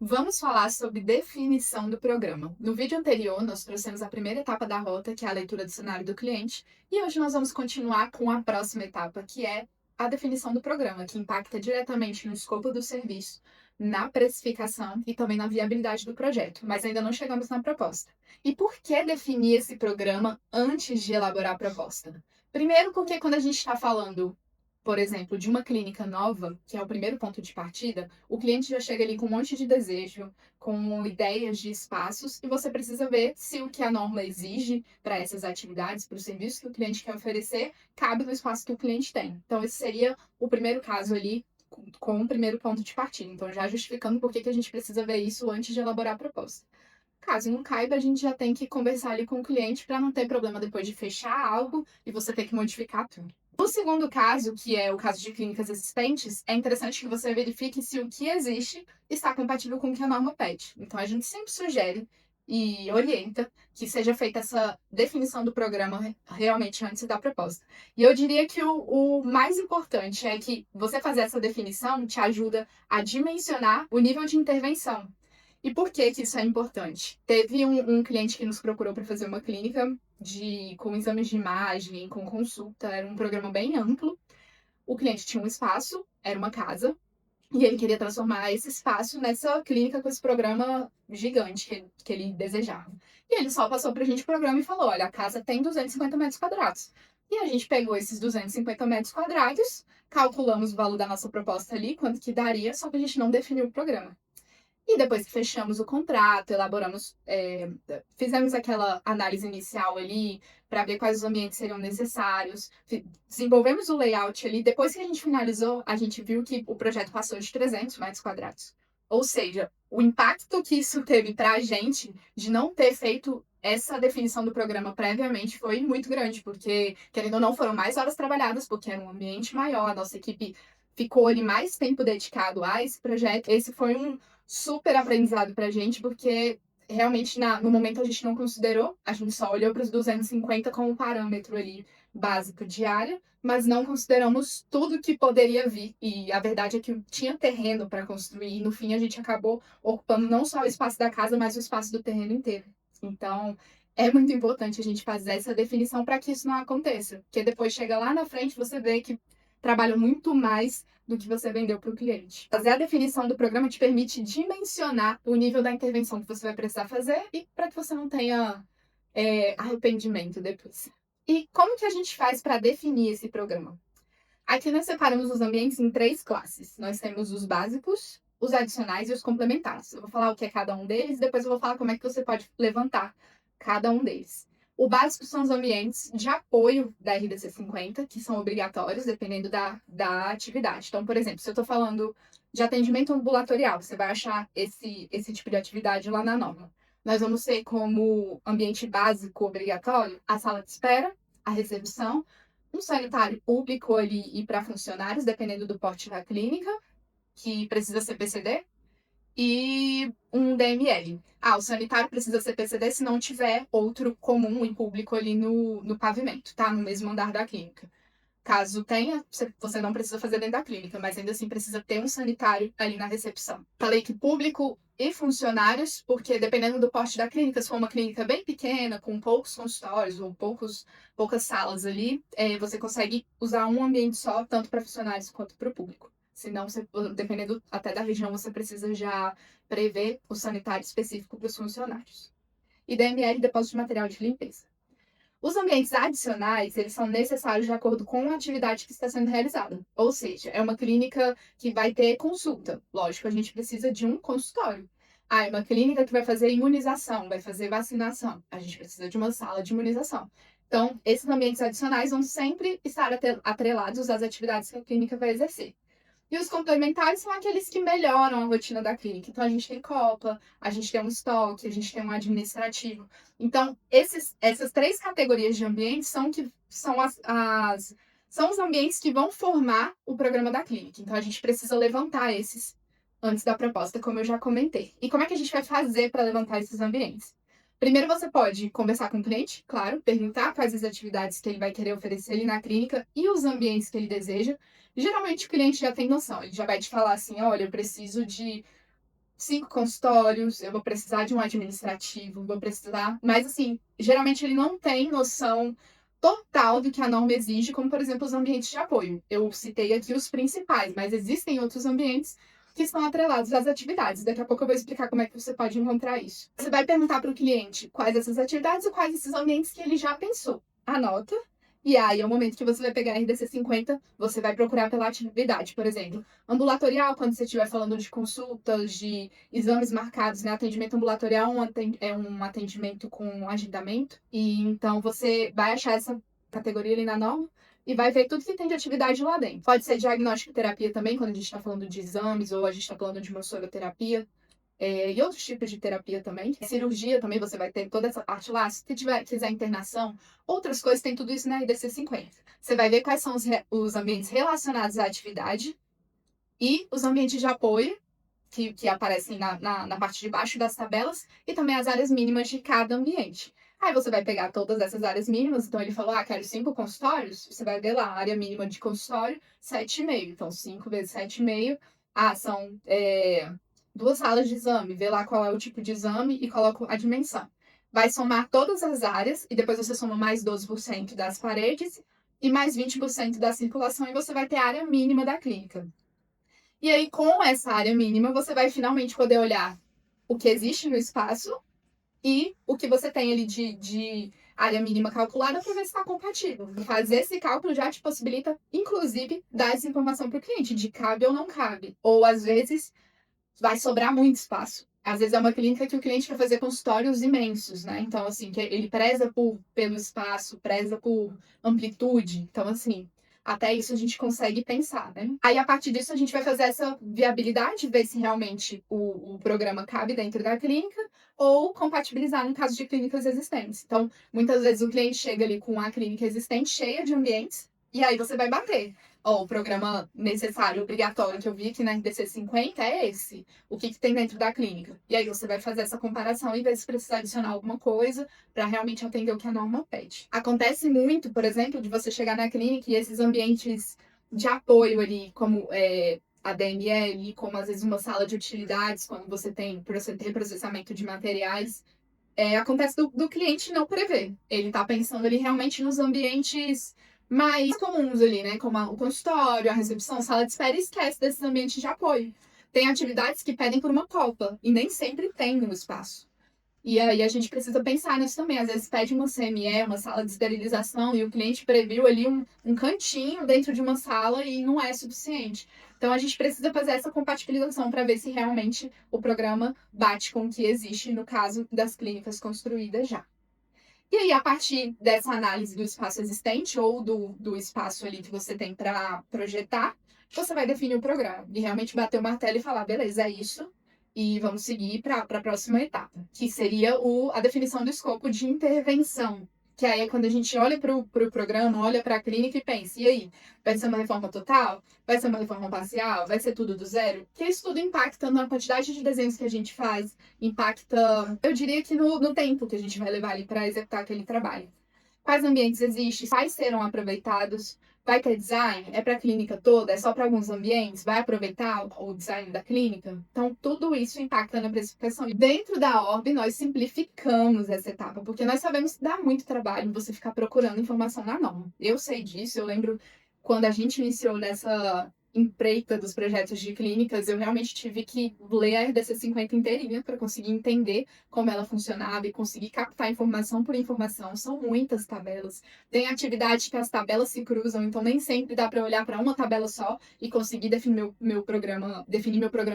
Vamos falar sobre definição do programa. No vídeo anterior, nós trouxemos a primeira etapa da rota, que é a leitura do cenário do cliente, e hoje nós vamos continuar com a próxima etapa, que é a definição do programa, que impacta diretamente no escopo do serviço, na precificação e também na viabilidade do projeto, mas ainda não chegamos na proposta. E por que definir esse programa antes de elaborar a proposta? Primeiro, porque quando a gente está falando, por exemplo, de uma clínica nova, que é o primeiro ponto de partida, o cliente já chega ali com um monte de desejo, com ideias de espaços, e você precisa ver se o que a norma exige para essas atividades, para o serviço que o cliente quer oferecer, cabe no espaço que o cliente tem. Então, esse seria o primeiro caso ali, com o primeiro ponto de partida. Então, já justificando por que a gente precisa ver isso antes de elaborar a proposta. Caso não caiba, a gente já tem que conversar ali com o cliente para não ter problema depois de fechar algo e você ter que modificar tudo. No segundo caso, que é o caso de clínicas existentes, é interessante que você verifique se o que existe está compatível com o que a norma pede. Então, a gente sempre sugere e orienta que seja feita essa definição do programa realmente antes da proposta. E eu diria que o mais importante é que você fazer essa definição te ajuda a dimensionar o nível de intervenção. E por que que isso é importante? Teve um cliente que nos procurou para fazer uma clínica com exames de imagem, com consulta, era um programa bem amplo. O cliente tinha um espaço, era uma casa, e ele queria transformar esse espaço nessa clínica com esse programa gigante que ele desejava. E ele só passou para a gente o programa e falou: olha, a casa tem 250 metros quadrados. E a gente pegou esses 250 metros quadrados, calculamos o valor da nossa proposta ali, quanto que daria, só que a gente não definiu o programa. E depois que fechamos o contrato, fizemos aquela análise inicial ali para ver quais os ambientes seriam necessários, desenvolvemos o layout ali. Depois que a gente finalizou, a gente viu que o projeto passou de 300 metros quadrados. Ou seja, o impacto que isso teve para a gente de não ter feito essa definição do programa previamente foi muito grande, porque, querendo ou não, foram mais horas trabalhadas, porque era um ambiente maior, a nossa equipe ficou ali mais tempo dedicado a esse projeto. Esse foi um super aprendizado pra gente, porque realmente no momento a gente não considerou, a gente só olhou para os 250 como parâmetro ali básico de área, mas não consideramos tudo que poderia vir. E a verdade é que tinha terreno para construir, e no fim a gente acabou ocupando não só o espaço da casa, mas o espaço do terreno inteiro. Então, é muito importante a gente fazer essa definição para que isso não aconteça, porque depois chega lá na frente você vê que trabalha muito mais do que você vendeu para o cliente. Fazer a definição do programa te permite dimensionar o nível da intervenção que você vai precisar fazer e para que você não tenha arrependimento depois. E como que a gente faz para definir esse programa? Aqui nós separamos os ambientes em três classes. Nós temos os básicos, os adicionais e os complementares. Eu vou falar o que é cada um deles e depois eu vou falar como é que você pode levantar cada um deles. O básico são os ambientes de apoio da RDC 50, que são obrigatórios, dependendo da atividade. Então, por exemplo, se eu estou falando de atendimento ambulatorial, você vai achar esse tipo de atividade lá na norma. Nós vamos ter como ambiente básico obrigatório a sala de espera, a recepção, um sanitário público ali e para funcionários, dependendo do porte da clínica, que precisa ser PCD, e um DML. Ah, o sanitário precisa ser PCD se não tiver outro comum e público ali no pavimento, tá? No mesmo andar da clínica. Caso tenha, você não precisa fazer dentro da clínica, mas ainda assim precisa ter um sanitário ali na recepção. Falei que público e funcionários, porque dependendo do porte da clínica, se for uma clínica bem pequena, com poucos consultórios ou poucas salas ali, você consegue usar um ambiente só, tanto para funcionários quanto para o público. Senão, dependendo até da região, você precisa já prever o sanitário específico para os funcionários. E DML, depósito de material de limpeza. Os ambientes adicionais, eles são necessários de acordo com a atividade que está sendo realizada. Ou seja, é uma clínica que vai ter consulta. Lógico, a gente precisa de um consultório. Ah, é uma clínica que vai fazer imunização, vai fazer vacinação. A gente precisa de uma sala de imunização. Então, esses ambientes adicionais vão sempre estar atrelados às atividades que a clínica vai exercer. E os complementares são aqueles que melhoram a rotina da clínica. Então, a gente tem copa, a gente tem um estoque, a gente tem um administrativo. Então, essas três categorias de ambientes são os ambientes que vão formar o programa da clínica. Então, a gente precisa levantar esses antes da proposta, como eu já comentei. E como é que a gente vai fazer para levantar esses ambientes? Primeiro, você pode conversar com o cliente, claro, perguntar quais as atividades que ele vai querer oferecer ali na clínica e os ambientes que ele deseja. Geralmente o cliente já tem noção, ele já vai te falar assim, olha, eu preciso de 5 consultórios, eu vou precisar de um administrativo, vou precisar. Mas, assim, geralmente ele não tem noção total do que a norma exige, como, por exemplo, os ambientes de apoio. Eu citei aqui os principais, mas existem outros ambientes que estão atrelados às atividades. Daqui a pouco eu vou explicar como é que você pode encontrar isso. Você vai perguntar para o cliente quais essas atividades e quais esses ambientes que ele já pensou. Anota. E aí, é o momento que você vai pegar a RDC 50, você vai procurar pela atividade, por exemplo, ambulatorial, quando você estiver falando de consultas, de exames marcados, né? Atendimento ambulatorial é um atendimento com agendamento. E então você vai achar essa categoria ali na norma e vai ver tudo que tem de atividade lá dentro. Pode ser diagnóstico e terapia também, quando a gente está falando de exames, ou a gente está falando de uma soroterapia. E outros tipos de terapia também. Cirurgia também, você vai ter toda essa parte lá. Se você quiser internação, outras coisas, tem tudo isso na IDC 50. Você vai ver quais são os ambientes relacionados à atividade e os ambientes de apoio, que aparecem na parte de baixo das tabelas, e também as áreas mínimas de cada ambiente. Aí você vai pegar todas essas áreas mínimas, então ele falou, quero 5 consultórios, você vai ver lá, área mínima de consultório, 7,5. Então, 5 vezes 7,5, são 2 salas de exame, vê lá qual é o tipo de exame e coloca a dimensão. Vai somar todas as áreas, e depois você soma mais 12% das paredes, e mais 20% da circulação, e você vai ter a área mínima da clínica. E aí, com essa área mínima, você vai finalmente poder olhar o que existe no espaço e o que você tem ali de área mínima calculada para ver se está compatível. Fazer esse cálculo já te possibilita, inclusive, dar essa informação para o cliente, de cabe ou não cabe. Ou, às vezes, vai sobrar muito espaço. Às vezes é uma clínica que o cliente quer fazer consultórios imensos, né? Então, assim, que ele preza pelo espaço, preza por amplitude. Então, assim, até isso a gente consegue pensar, né? Aí, a partir disso, a gente vai fazer essa viabilidade, ver se realmente o programa cabe dentro da clínica ou compatibilizar no caso de clínicas existentes. Então, muitas vezes o cliente chega ali com a clínica existente cheia de ambientes e aí você vai bater. O programa necessário, obrigatório que eu vi aqui na RDC 50 é esse. O que tem dentro da clínica. E aí você vai fazer essa comparação e ver se precisa adicionar alguma coisa para realmente atender o que a norma pede. Acontece muito, por exemplo, de você chegar na clínica e esses ambientes de apoio ali, como a DML, como às vezes uma sala de utilidades, quando você tem processamento de materiais, acontece do cliente não prever. Ele está pensando ali realmente nos ambientes mais comuns ali, né? Como o consultório, a recepção, a sala de espera, e esquece desses ambientes de apoio. Tem atividades que pedem por uma copa, e nem sempre tem no espaço. E aí a gente precisa pensar nisso também. Às vezes pede uma CME, uma sala de esterilização, e o cliente previu ali um cantinho dentro de uma sala e não é suficiente. Então a gente precisa fazer essa compatibilização para ver se realmente o programa bate com o que existe no caso das clínicas construídas já. E aí, a partir dessa análise do espaço existente ou do espaço ali que você tem para projetar, você vai definir o programa e realmente bater o martelo e falar, beleza, é isso, e vamos seguir para a próxima etapa, que seria a definição do escopo de intervenção. Que aí é quando a gente olha para o programa, olha para a clínica e pensa, e aí, vai ser uma reforma total? Vai ser uma reforma parcial? Vai ser tudo do zero? Que isso tudo impacta na quantidade de desenhos que a gente faz, impacta, eu diria que no tempo que a gente vai levar ali para executar aquele trabalho. Quais ambientes existem? Quais serão aproveitados? Vai ter design? É para a clínica toda? É só para alguns ambientes? Vai aproveitar o design da clínica? Então, tudo isso impacta na precificação. E dentro da ORB, nós simplificamos essa etapa, porque nós sabemos que dá muito trabalho você ficar procurando informação na norma. Eu sei disso, eu lembro quando a gente iniciou nessa empreita dos projetos de clínicas, eu realmente tive que ler a RDC 50 inteirinha para conseguir entender como ela funcionava e conseguir captar informação por informação. São muitas tabelas. Tem atividade que as tabelas se cruzam, então nem sempre dá para olhar para uma tabela só e conseguir definir meu programa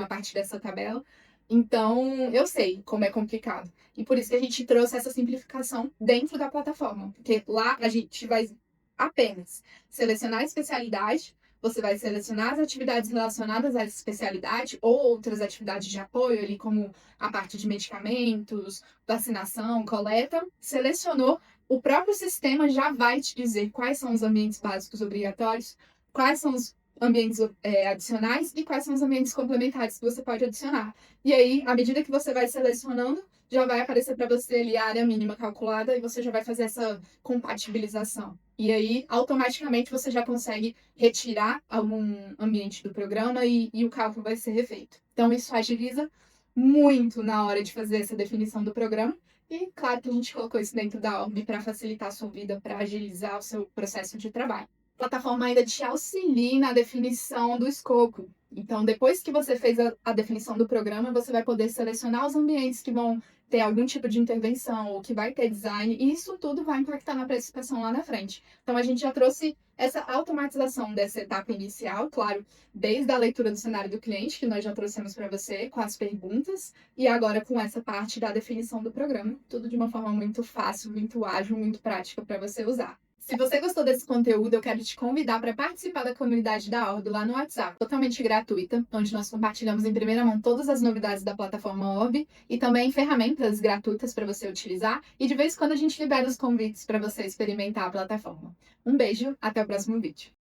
a partir dessa tabela. Então, eu sei como é complicado. E por isso que a gente trouxe essa simplificação dentro da plataforma. Porque lá a gente vai apenas selecionar a especialidade, você vai selecionar as atividades relacionadas à especialidade ou outras atividades de apoio, ali como a parte de medicamentos, vacinação, coleta. Selecionou, o próprio sistema já vai te dizer quais são os ambientes básicos obrigatórios, quais são os ambientes adicionais e quais são os ambientes complementares que você pode adicionar. E aí, à medida que você vai selecionando, já vai aparecer para você ali a área mínima calculada e você já vai fazer essa compatibilização. E aí, automaticamente, você já consegue retirar algum ambiente do programa e o cálculo vai ser refeito. Então, isso agiliza muito na hora de fazer essa definição do programa. E claro que a gente colocou isso dentro da org para facilitar a sua vida, para agilizar o seu processo de trabalho. A plataforma ainda te auxilia na definição do escopo. Então, depois que você fez a definição do programa, você vai poder selecionar os ambientes que vão ter algum tipo de intervenção ou que vai ter design, e isso tudo vai impactar na precificação lá na frente. Então, a gente já trouxe essa automatização dessa etapa inicial, claro, desde a leitura do cenário do cliente, que nós já trouxemos para você, com as perguntas, e agora com essa parte da definição do programa, tudo de uma forma muito fácil, muito ágil, muito prática para você usar. Se você gostou desse conteúdo, eu quero te convidar para participar da comunidade da Ordo lá no WhatsApp, totalmente gratuita, onde nós compartilhamos em primeira mão todas as novidades da plataforma Orb e também ferramentas gratuitas para você utilizar, e de vez em quando a gente libera os convites para você experimentar a plataforma. Um beijo, até o próximo vídeo.